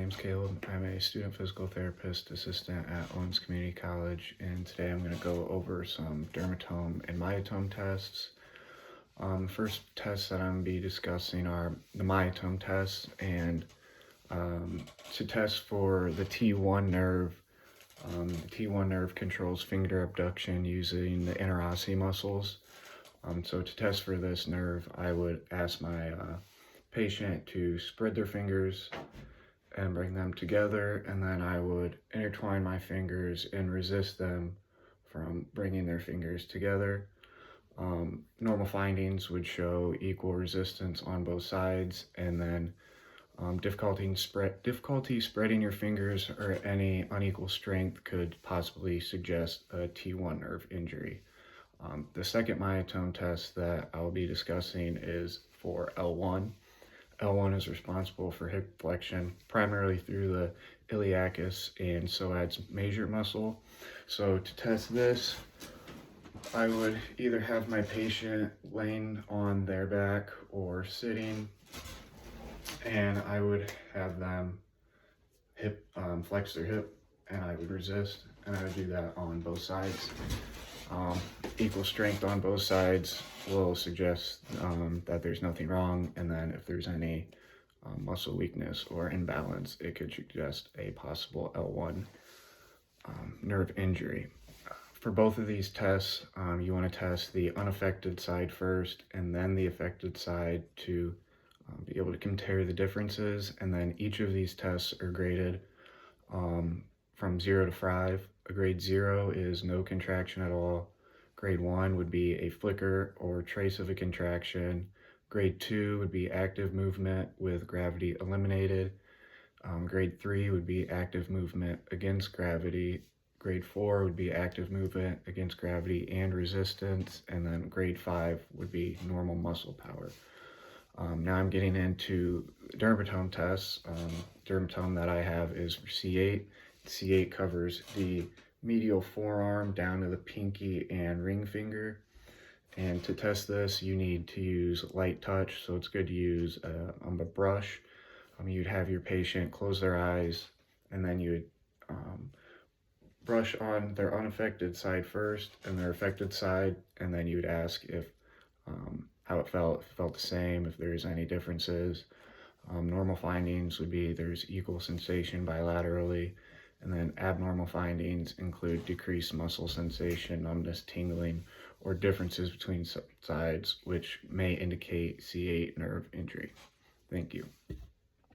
name's Caleb. I'm a student physical therapist assistant at Owens Community College, and today I'm going to go over some dermatome and myotome tests. First tests that I'm going to be discussing are the myotome tests, and to test for the T1 nerve. The T1 nerve controls finger abduction using the interosseous muscles. So to test for this nerve, I would ask my patient to spread their fingers and bring them together, and then I would intertwine my fingers and resist them from bringing their fingers together. Normal findings would show equal resistance on both sides, and then difficulty spreading your fingers or any unequal strength could possibly suggest a T1 nerve injury. The second myotome test that I'll be discussing is for L1. L1 is responsible for hip flexion primarily through the iliacus and psoas major muscle. So to test this, I would either have my patient laying on their back or sitting, and I would have them flex their hip, and I would resist, and I would do that on both sides. Equal strength on both sides will suggest that there's nothing wrong, and then if there's any muscle weakness or imbalance, it could suggest a possible L1 nerve injury. For both of these tests, you want to test the unaffected side first and then the affected side to be able to compare the differences, and then each of these tests are graded from 0 to 5. A grade 0 is no contraction at all. Grade 1 would be a flicker or trace of a contraction. Grade 2 would be active movement with gravity eliminated. Grade 3 would be active movement against gravity. Grade 4 would be active movement against gravity and resistance. And then grade 5 would be normal muscle power. Now I'm getting into dermatome tests. Dermatome that I have is for C8. C8 covers the medial forearm down to the pinky and ring finger. And to test this, you need to use light touch, so it's good to use a brush. You'd have your patient close their eyes, and then you would brush on their unaffected side first and their affected side, and then you would ask if how it felt, if it felt the same, if there's any differences. Normal findings would be there's equal sensation bilaterally, and then abnormal findings include decreased muscle sensation, numbness, tingling, or differences between sides, which may indicate C8 nerve injury. Thank you.